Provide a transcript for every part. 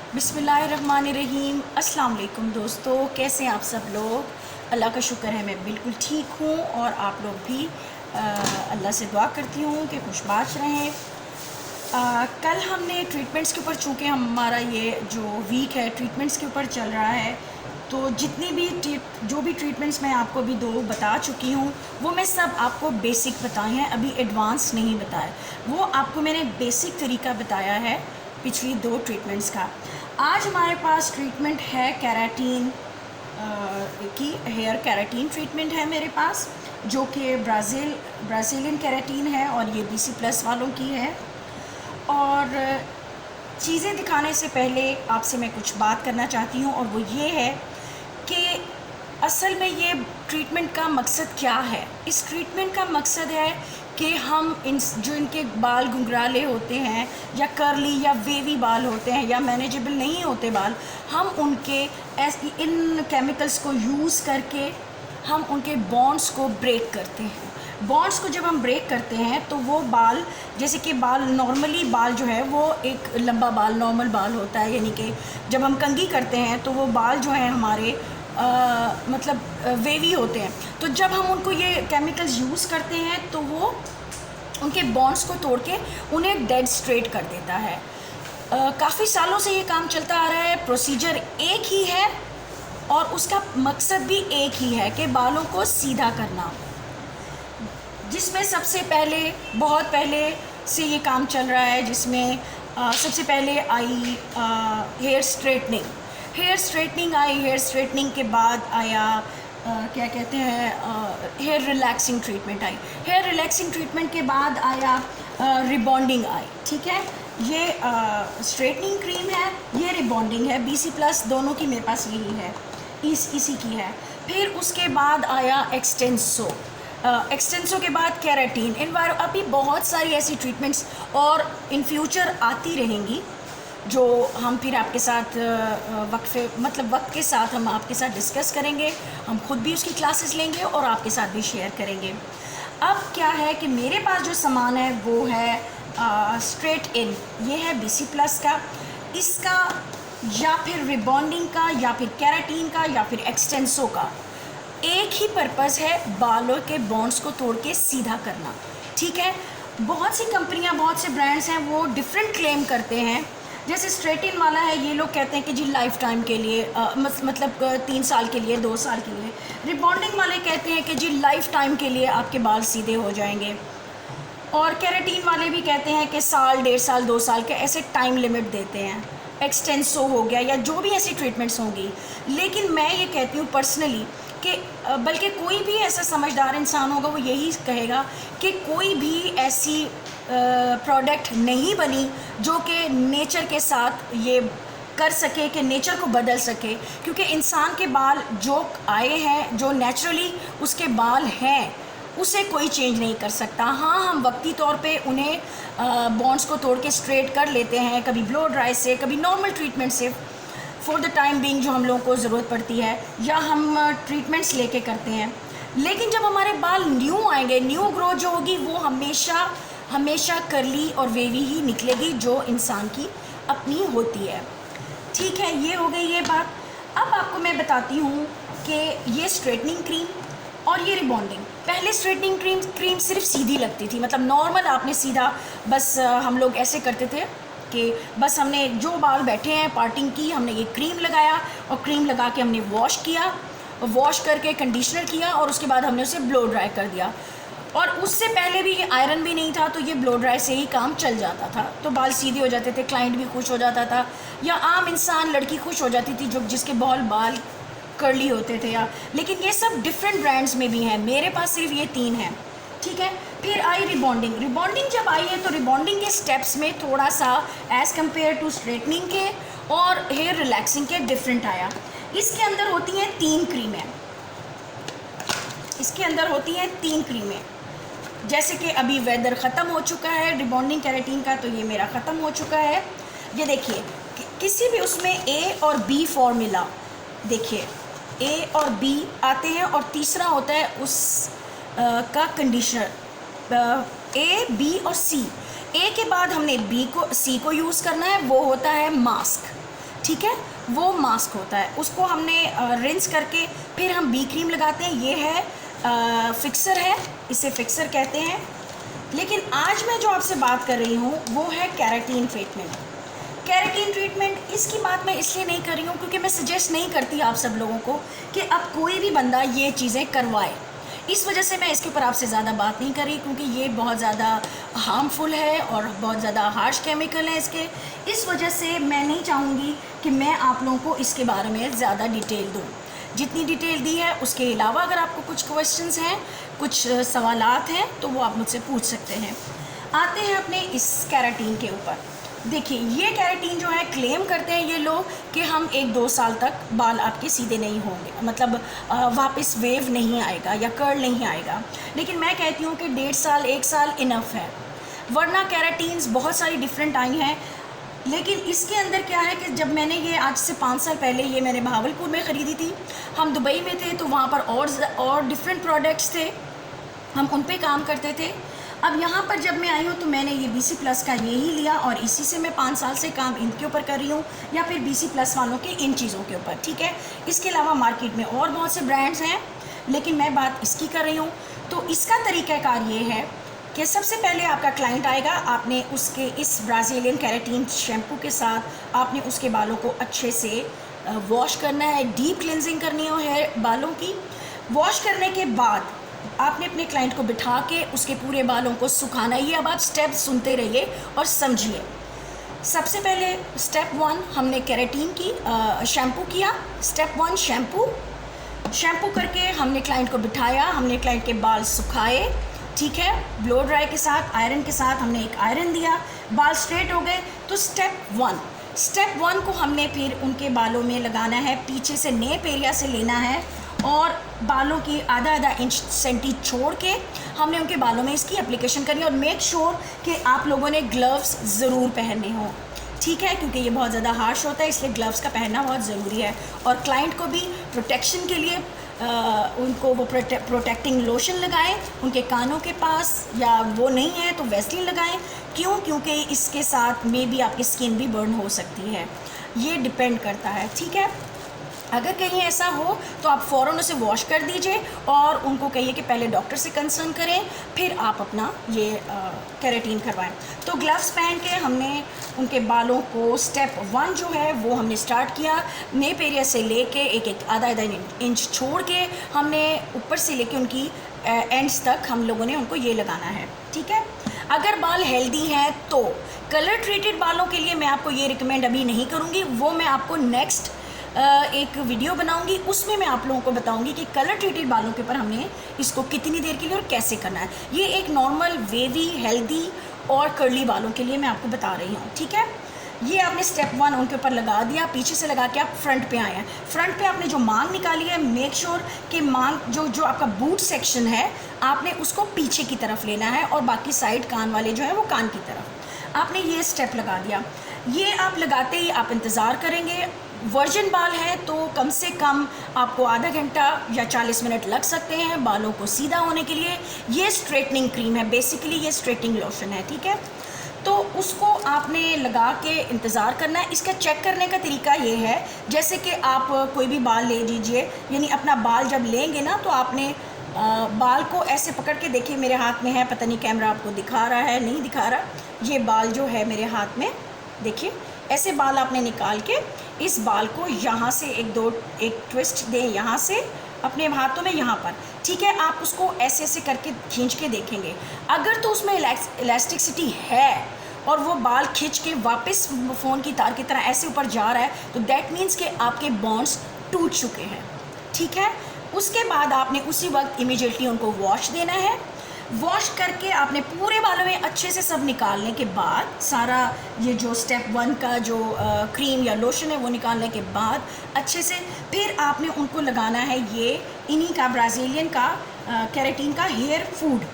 बिस्मिल्लाहिर्रहमानिर्रहीम। अस्सलाम वालेकुम दोस्तों, कैसे हैं आप सब लोग। अल्लाह का शुक्र है मैं बिल्कुल ठीक हूँ और आप लोग भी अल्लाह से दुआ करती हूँ कि खुशबाश रहें। कल हमने ट्रीटमेंट्स के ऊपर, चूँकि हमारा ये जो वीक है ट्रीटमेंट्स के ऊपर चल रहा है, तो जितनी भी जो भी ट्रीटमेंट्स मैं आपको अभी दो बता चुकी हूँ वो मैं सब आपको बेसिक बताए हैं, अभी एडवांस नहीं बताया। वो आपको मैंने बेसिक तरीका बताया है पिछली दो ट्रीटमेंट्स का। आज हमारे पास ट्रीटमेंट है केराटिन की, हेयर केराटिन ट्रीटमेंट है मेरे पास, जो कि ब्राज़ीलियन केराटिन है और ये BC+ वालों की है। और चीज़ें दिखाने से पहले आपसे मैं कुछ बात करना चाहती हूँ, और वो ये है कि असल में ये ट्रीटमेंट का मकसद क्या है। इस ट्रीटमेंट का मकसद है कि हम जो इनके बाल घुंघराले होते हैं या कर्ली या वेवी बाल होते हैं या मैनेजेबल नहीं होते बाल, हम उनके इन केमिकल्स को यूज़ करके हम उनके बॉन्ड्स को ब्रेक करते हैं। बॉन्ड्स को जब हम ब्रेक करते हैं तो वो बाल, जैसे कि बाल नॉर्मली बाल जो है वो एक लंबा बाल नॉर्मल बाल होता है, यानी कि जब हम कंघी करते हैं तो वो बाल जो हैं हमारे मतलब वेवी होते हैं। तो जब हम उनको ये केमिकल्स यूज़ करते हैं तो वो उनके बॉन्ड्स को तोड़ के उन्हें डेड स्ट्रेट कर देता है। काफ़ी सालों से ये काम चलता आ रहा है, प्रोसीजर एक ही है और उसका मकसद भी एक ही है कि बालों को सीधा करना, जिसमें सबसे पहले बहुत पहले से ये काम चल रहा है, जिसमें सबसे पहले आई हेयर स्ट्रेटनिंग आई। हेयर स्ट्रेटनिंग के बाद आया क्या कहते हैं हेयर रिलैक्सिंग ट्रीटमेंट आई। हेयर रिलैक्सिंग ट्रीटमेंट के बाद आया रिबॉन्डिंग आई। ठीक है, ये स्ट्रेटनिंग क्रीम है, ये रिबॉन्डिंग है। BC+ दोनों की मेरे पास यही है, इसी की है। फिर उसके बाद आया एक्सटेंसो के बाद केराटिन। अभी बहुत सारी ऐसी ट्रीटमेंट्स और इन फ्यूचर आती रहेंगी, जो हम फिर आपके साथ वक्त के साथ हम आपके साथ डिस्कस करेंगे। हम खुद भी उसकी क्लासेस लेंगे और आपके साथ भी शेयर करेंगे। अब क्या है कि मेरे पास जो सामान है वो है स्ट्रेट इन, ये है BC+ का, इसका या फिर रिबॉन्डिंग का या फिर केराटिन का या फिर एक्सटेंसो का एक ही पर्पज़ है, बालों के बॉन्ड्स को तोड़ के सीधा करना। ठीक है, बहुत सी कंपनियां, बहुत से ब्रांड्स हैं वो डिफरेंट क्लेम करते हैं। जैसे स्ट्रेटिन वाला है, ये लोग कहते हैं कि जी लाइफ टाइम के लिए, मतलब 3 साल के लिए, 2 साल के लिए। रिबॉन्डिंग वाले कहते हैं कि जी लाइफ टाइम के लिए आपके बाल सीधे हो जाएंगे। और केराटिन वाले भी कहते हैं कि साल, 1.5 साल, 2 साल के ऐसे टाइम लिमिट देते हैं। एक्सटेंसो हो गया या जो भी ऐसी ट्रीटमेंट्स होंगी। लेकिन मैं ये कहती हूँ पर्सनली कि बल्कि कोई भी ऐसा समझदार इंसान होगा वो यही कहेगा कि कोई भी ऐसी प्रोडक्ट नहीं बनी जो कि नेचर के साथ ये कर सके, कि नेचर को बदल सके। क्योंकि इंसान के बाल जो आए हैं, जो नेचुरली उसके बाल हैं, उसे कोई चेंज नहीं कर सकता। हाँ, हम वक्ती तौर पे उन्हें बॉन्ड्स को तोड़ के स्ट्रेट कर लेते हैं, कभी ब्लो ड्राई से, कभी नॉर्मल ट्रीटमेंट से, फॉर द टाइम बीइंग जो हम लोगों को ज़रूरत पड़ती है, या हम ट्रीटमेंट्स लेके करते हैं। लेकिन जब हमारे बाल न्यू आएंगे, न्यू ग्रोथ जो होगी वो हमेशा कर्ली और वेवी ही निकलेगी, जो इंसान की अपनी होती है। ठीक है, ये हो गई ये बात। अब आपको मैं बताती हूँ कि ये स्ट्रेटनिंग क्रीम और ये रिबॉन्डिंग। पहले स्ट्रेटनिंग क्रीम सिर्फ सीधी लगती थी, मतलब नॉर्मल आपने सीधा, बस हम लोग ऐसे करते थे कि बस हमने जो बाल बैठे हैं पार्टिंग की, हमने ये क्रीम लगाया और क्रीम लगा के हमने वॉश किया, वॉश करके कंडीशनर किया और उसके बाद हमने उसे ब्लो ड्राई कर दिया। और उससे पहले भी आयरन भी नहीं था, तो ये ब्लो ड्राई से ही काम चल जाता था, तो बाल सीधे हो जाते थे, क्लाइंट भी खुश हो जाता था, या आम इंसान लड़की खुश हो जाती थी जो जिसके बाल कर्ली होते थे। या लेकिन ये सब डिफरेंट ब्रांड्स में भी हैं, मेरे पास सिर्फ ये 3 हैं। ठीक है, फिर आई रिबॉन्डिंग जब आई है तो रिबॉन्डिंग के स्टेप्स में थोड़ा सा एज़ कम्पेयर टू स्ट्रेटनिंग के और हेयर रिलैक्सिंग के डिफरेंट आया। इसके अंदर होती हैं 3 क्रीमें। जैसे कि अभी वेदर ख़त्म हो चुका है रिबॉन्डिंग केराटिन का, तो ये मेरा ख़त्म हो चुका है। ये देखिए, किसी भी उसमें A और B फॉर्मूला, देखिए A और B आते हैं और तीसरा होता है उस का कंडीशनर, A, B और C। A के बाद हमने C को यूज़ करना है, वो होता है मास्क। ठीक है, वो मास्क होता है, उसको हमने रिंस करके फिर हम बी क्रीम लगाते हैं। ये है फिक्सर है, इसे फिक्सर कहते हैं। लेकिन आज मैं जो आपसे बात कर रही हूँ वो है केराटिन ट्रीटमेंट। केराटिन ट्रीटमेंट, इसकी बात मैं इसलिए नहीं कर रही हूँ क्योंकि मैं सजेस्ट नहीं करती आप सब लोगों को कि अब कोई भी बंदा ये चीज़ें करवाए। इस वजह से मैं इसके ऊपर आपसे ज़्यादा बात नहीं कर रही क्योंकि ये बहुत ज़्यादा हार्मफुल है और बहुत ज़्यादा हार्श केमिकल है इसके। इस वजह से मैं नहीं चाहूँगी कि मैं आप लोगों को इसके बारे में ज़्यादा डिटेल दूँ। जितनी डिटेल दी है उसके अलावा अगर आपको कुछ क्वेश्चंस हैं, कुछ सवालात हैं, तो वो आप मुझसे पूछ सकते हैं। आते हैं अपने इस केराटिन के ऊपर। देखिए, ये केराटिन जो है, क्लेम करते हैं ये लोग कि हम 1-2 साल तक बाल आपके सीधे नहीं होंगे, मतलब वापस वेव नहीं आएगा या कर्ल नहीं आएगा। लेकिन मैं कहती हूँ कि 1.5 साल 1 साल इनफ है, वरना केराटिन्स बहुत सारी डिफरेंट आई हैं। लेकिन इसके अंदर क्या है कि जब मैंने ये आज से 5 साल पहले ये मैंने बहावलपुर में ख़रीदी थी, हम दुबई में थे तो वहाँ पर और डिफरेंट प्रोडक्ट्स थे, हम उन पे काम करते थे। अब यहाँ पर जब मैं आई हूँ तो मैंने ये BC+ का ये ही लिया और इसी से मैं 5 साल से काम इनके ऊपर कर रही हूँ, या फिर BC+ वालों के इन चीज़ों के ऊपर, ठीक है। इसके अलावा मार्केट में और बहुत से ब्रांड्स हैं, लेकिन मैं बात इसकी कर रही हूँ। तो इसका तरीक़ाकार ये है कि सबसे पहले आपका क्लाइंट आएगा, आपने उसके इस ब्राज़ीलियन केराटिन शैम्पू के साथ आपने उसके बालों को अच्छे से वॉश करना है, डीप क्लिनजिंग करनी है बालों की। वॉश करने के बाद आपने अपने क्लाइंट को बिठा के उसके पूरे बालों को सुखाना है। ये अब आप स्टेप सुनते रहिए और समझिए। सबसे पहले स्टेप 1 हमने केराटिन की शैम्पू किया। स्टेप 1 शैम्पू करके हमने क्लाइंट को बिठाया, हमने क्लाइंट के बाल सुखाए, ठीक है। ब्लो ड्राई के साथ, आयरन के साथ हमने एक आयरन दिया, बाल स्ट्रेट हो गए। तो स्टेप 1 को हमने फिर उनके बालों में लगाना है, पीछे से नेप एरिया से लेना है और बालों की आधा इंच सेंटी छोड़ के हमने उनके बालों में इसकी एप्लीकेशन करनी है। और मेक श्योर कि आप लोगों ने ग्लव्स ज़रूर पहनने हों, ठीक है, क्योंकि ये बहुत ज़्यादा हार्श होता है, इसलिए ग्लव्स का पहनना बहुत ज़रूरी है। और क्लाइंट को भी प्रोटेक्शन के लिए उनको वो प्रोटेक्टिंग लोशन लगाएं उनके कानों के पास, या वो नहीं है तो वैसलीन लगाएं। क्यों? क्योंकि इसके साथ में भी आपकी स्किन भी बर्न हो सकती है, ये डिपेंड करता है, ठीक है। अगर कहीं ऐसा हो तो आप फ़ौरन उसे वॉश कर दीजिए और उनको कहिए कि पहले डॉक्टर से कंसर्न करें, फिर आप अपना ये केराटिन करवाएं। तो ग्लव्स पहन के हमने उनके बालों को स्टेप 1 जो है वो हमने स्टार्ट किया। नेप एरिया से लेके एक आधा इंच छोड़ के हमने ऊपर से लेके उनकी एंड्स तक हम लोगों ने उनको ये लगाना है, ठीक है। अगर बाल हेल्दी हैं तो कलर ट्रीटेड बालों के लिए मैं आपको ये रिकमेंड अभी नहीं करूँगी, वो मैं आपको नेक्स्ट एक वीडियो बनाऊंगी, उसमें मैं आप लोगों को बताऊंगी कि कलर ट्रीटेड बालों के ऊपर हमने इसको कितनी देर के लिए और कैसे करना है। ये एक नॉर्मल वेवी हेल्दी और कर्ली बालों के लिए मैं आपको बता रही हूँ, ठीक है। ये आपने स्टेप 1 उनके ऊपर लगा दिया, पीछे से लगा के आप फ्रंट पे आए हैं। फ्रंट पे आपने जो मांग निकाली है, मेक श्योर कि मांग जो आपका बूट सेक्शन है आपने उसको पीछे की तरफ लेना है और बाकी साइड कान वाले जो है वो कान की तरफ। आपने ये स्टेप लगा दिया। ये आप लगाते ही आप इंतज़ार करेंगे। वर्जिन बाल है तो कम से कम आपको आधा घंटा या 40 मिनट लग सकते हैं बालों को सीधा होने के लिए। ये स्ट्रेटनिंग क्रीम है, बेसिकली ये स्ट्रेटनिंग लोशन है, ठीक है। तो उसको आपने लगा के इंतज़ार करना है। इसका चेक करने का तरीका ये है, जैसे कि आप कोई भी बाल ले लीजिए, यानी अपना बाल जब लेंगे ना तो आपने बाल को ऐसे पकड़ के, देखिए मेरे हाथ में है, पता नहीं कैमरा आपको दिखा रहा है नहीं दिखा रहा, ये बाल जो है मेरे हाथ में, देखिए ऐसे बाल आपने निकाल के इस बाल को यहाँ से एक ट्विस्ट दें, यहाँ से अपने हाथों में यहाँ पर, ठीक है। आप उसको ऐसे ऐसे करके खींच के देखेंगे, अगर तो उसमें इलास्टिसिटी है और वो बाल खींच के वापस फ़ोन की तार की तरह ऐसे ऊपर जा रहा है तो दैट मीन्स कि आपके बॉन्ड्स टूट चुके हैं, ठीक है। उसके बाद आपने उसी वक्त इमीडिएटली उनको वॉश देना है। वॉश करके आपने पूरे बालों में अच्छे से सब निकालने के बाद, सारा ये जो स्टेप 1 का जो क्रीम या लोशन है वो निकालने के बाद अच्छे से फिर आपने उनको लगाना है ये इन्हीं का ब्राज़ीलियन का केराटिन का हेयर फूड।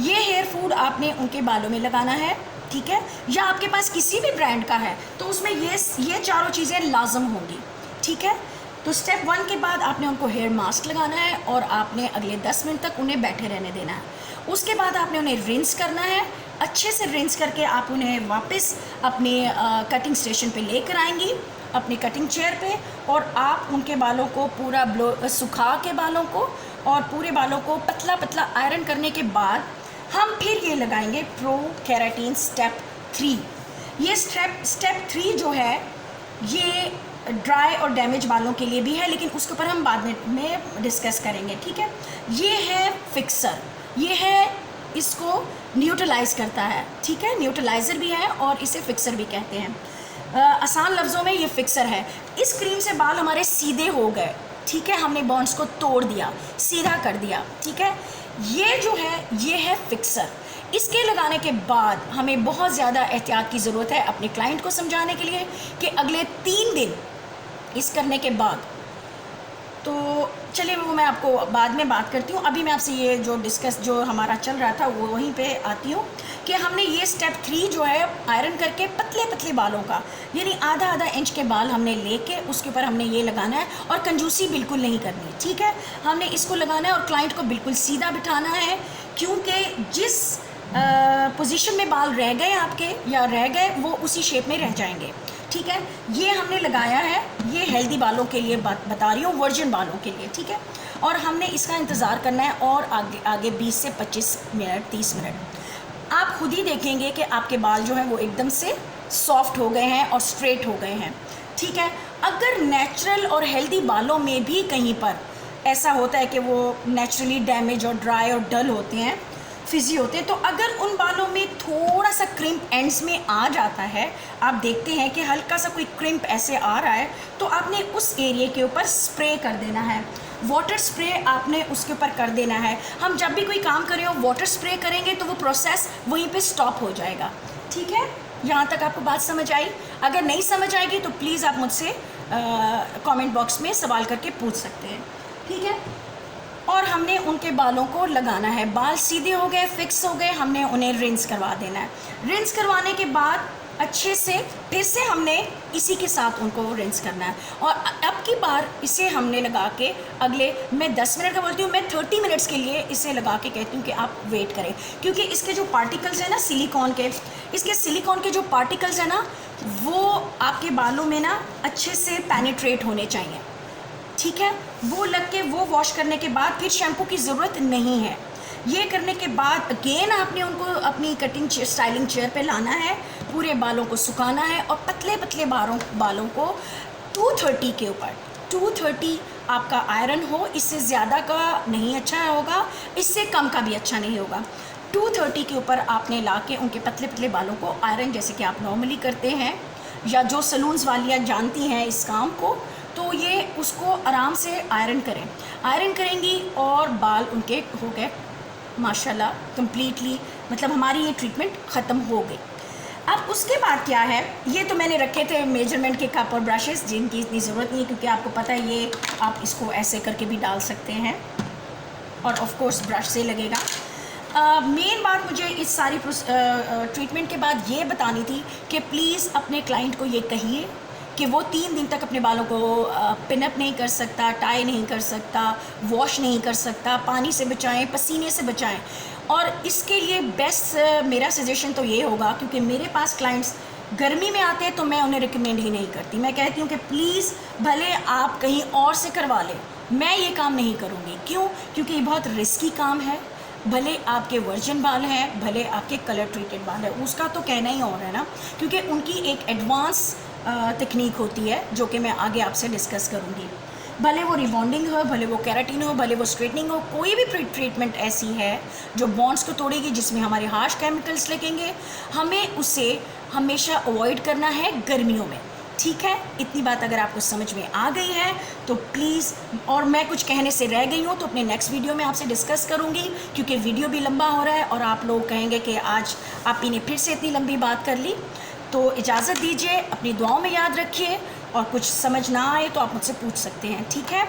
ये हेयर फूड आपने उनके बालों में लगाना है, ठीक है। या आपके पास किसी भी ब्रांड का है तो उसमें ये चारों चीज़ें लाजम होंगी, ठीक है। तो स्टेप 1 के बाद आपने उनको हेयर मास्क लगाना है और आपने अगले 10 मिनट तक उन्हें बैठे रहने देना है। उसके बाद आपने उन्हें रिंस करना है, अच्छे से रिंस करके आप उन्हें वापस अपने कटिंग स्टेशन पे लेकर आएंगी अपनी कटिंग चेयर पे, और आप उनके बालों को पूरा सुखा के बालों को और पूरे बालों को पतला पतला आयरन करने के बाद हम फिर ये लगाएंगे प्रो केराटिन स्टेप 3। ये स्टेप 3 जो है ये ड्राई और डैमेज बालों के लिए भी है, लेकिन उसके ऊपर हम बाद में डिस्कस करेंगे, ठीक है। ये है फिक्सर, ये है इसको न्यूट्रलाइज करता है, ठीक है, न्यूट्रलाइज़र भी है और इसे फिक्सर भी कहते हैं। आसान लफ्ज़ों में ये फिक्सर है। इस क्रीम से बाल हमारे सीधे हो गए, ठीक है, हमने बॉन्ड्स को तोड़ दिया, सीधा कर दिया, ठीक है। ये जो है ये है फिक्सर। इसके लगाने के बाद हमें बहुत ज़्यादा एहतियात की ज़रूरत है अपने क्लाइंट को समझाने के लिए कि अगले 3 दिन इस करने के बाद, तो चलिए वो मैं आपको बाद में बात करती हूँ। अभी मैं आपसे ये जो हमारा चल रहा था वो वहीं पे आती हूँ कि हमने ये स्टेप 3 जो है आयरन करके पतले पतले बालों का, यानी आधा इंच के बाल हमने लेके उसके ऊपर हमने ये लगाना है और कंजूसी बिल्कुल नहीं करनी, ठीक है। हमने इसको लगाना है और क्लाइंट को बिल्कुल सीधा बिठाना है, क्योंकि जिस पोजीशन में बाल रह गए आपके या रह गए वो उसी शेप में रह जाएंगे, ठीक है। ये हमने लगाया है, ये हेल्दी बालों के लिए बता रही हूँ, वर्जिन बालों के लिए, ठीक है। और हमने इसका इंतज़ार करना है और आगे 20 से 25 मिनट 30 मिनट आप खुद ही देखेंगे कि आपके बाल जो हैं वो एकदम से सॉफ्ट हो गए हैं और स्ट्रेट हो गए हैं, ठीक है। अगर नेचुरल और हेल्दी बालों में भी कहीं पर ऐसा होता है कि वो नेचुरली डैमेज और ड्राई और डल होते हैं, फिजी होते हैं, तो अगर उन बालों में थोड़ा सा क्रिम्प एंड्स में आ जाता है, आप देखते हैं कि हल्का सा कोई क्रिम्प ऐसे आ रहा है, तो आपने उस एरिया के ऊपर स्प्रे कर देना है, वाटर स्प्रे आपने उसके ऊपर कर देना है। हम जब भी कोई काम करें हो वाटर स्प्रे करेंगे तो वो प्रोसेस वहीं पे स्टॉप हो जाएगा, ठीक है। यहाँ तक आपको बात समझ आई? अगर नहीं समझ आएगी तो प्लीज़ आप मुझसे कमेंट बॉक्स में सवाल करके पूछ सकते हैं, ठीक है। और हमने उनके बालों को लगाना है, बाल सीधे हो गए, फिक्स हो गए, हमने उन्हें रिंस करवा देना है। रिंस करवाने के बाद अच्छे से फिर से हमने इसी के साथ उनको रिंस करना है, और अब की बार इसे हमने लगा के अगले, मैं 10 मिनट का बोलती हूँ, मैं 30 मिनट्स के लिए इसे लगा के कहती हूँ कि आप वेट करें, क्योंकि इसके जो पार्टिकल्स हैं ना सिलिकॉन के, इसके सिलिकॉन के जो पार्टिकल्स हैं ना वो आपके बालों में ना अच्छे से पेनिट्रेट होने चाहिए, ठीक है। वो लग के वो वॉश करने के बाद फिर शैम्पू की ज़रूरत नहीं है। ये करने के बाद अगेन आपने उनको अपनी कटिंग स्टाइलिंग चेयर पे लाना है, पूरे बालों को सुखाना है और पतले पतले बालों को 230 के ऊपर 230 आपका आयरन हो, इससे ज़्यादा का नहीं अच्छा होगा, इससे कम का भी अच्छा नहीं होगा। 230 के ऊपर आपने ला के उनके पतले पतले बालों को आयरन जैसे कि आप नॉर्मली करते हैं, या जो सलून्स वालियाँ जानती हैं इस काम को, तो ये उसको आराम से आयरन करेंगी और बाल उनके हो गए माशाल्लाह कंप्लीटली, मतलब हमारी ये ट्रीटमेंट ख़त्म हो गई। अब उसके बाद क्या है, ये तो मैंने रखे थे मेजरमेंट के कप और ब्रशेस, जिनकी इतनी ज़रूरत नहीं है क्योंकि आपको पता है ये आप इसको ऐसे करके भी डाल सकते हैं और ऑफ कोर्स ब्रश से लगेगा। मेन बात मुझे इस सारी ट्रीटमेंट के बाद ये बतानी थी कि प्लीज़ अपने क्लाइंट को ये कहिए कि वो 3 दिन तक अपने बालों को पिनअप नहीं कर सकता, टाई नहीं कर सकता, वॉश नहीं कर सकता, पानी से बचाएं, पसीने से बचाएं। और इसके लिए बेस्ट मेरा सजेशन तो ये होगा, क्योंकि मेरे पास क्लाइंट्स गर्मी में आते हैं तो मैं उन्हें रिकमेंड ही नहीं करती। मैं कहती हूँ कि प्लीज़ भले आप कहीं और से करवा लें, मैं ये काम नहीं करूँगी। क्यों? क्योंकि ये बहुत रिस्की काम है। भले आपके वर्जिन बाल हैं, भले आपके कलर ट्रीटेड बाल है, उसका तो कहना ही और है ना, क्योंकि उनकी एक एडवांस तकनीक होती है जो कि मैं आगे आपसे डिस्कस करूँगी। भले वो रिबॉन्डिंग हो, भले वो केराटिन हो, भले वो स्ट्रेटनिंग हो, कोई भी ट्रीटमेंट ऐसी है जो बॉन्ड्स को तोड़ेगी, जिसमें हमारे हार्श केमिकल्स लगेंगे, हमें उसे हमेशा अवॉइड करना है गर्मियों में, ठीक है। इतनी बात अगर आपको समझ में आ गई है तो प्लीज़, और मैं कुछ कहने से रह गई हूँ तो अपने नेक्स्ट वीडियो में आपसे डिस्कस करूँगी, क्योंकि वीडियो भी लंबा हो रहा है और आप लोग कहेंगे कि आज आप ही ने फिर से इतनी लंबी बात कर ली। तो इजाज़त दीजिए, अपनी दुआओं में याद रखिए, और कुछ समझ ना आए तो आप मुझसे पूछ सकते हैं, ठीक है।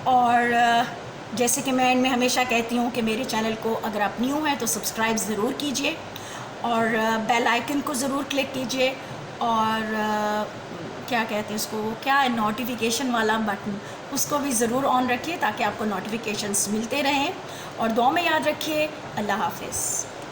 और जैसे कि मैं इनमें हमेशा कहती हूँ कि मेरे चैनल को अगर आप न्यू हैं तो सब्सक्राइब ज़रूर कीजिए और बेल आइकन को ज़रूर क्लिक कीजिए, और क्या कहते हैं उसको, क्या है, नोटिफिकेशन वाला बटन, उसको भी ज़रूर ऑन रखिए ताकि आपको नोटिफिकेशंस मिलते रहें। और दुआ में याद रखिए। अल्लाह हाफ़िज़।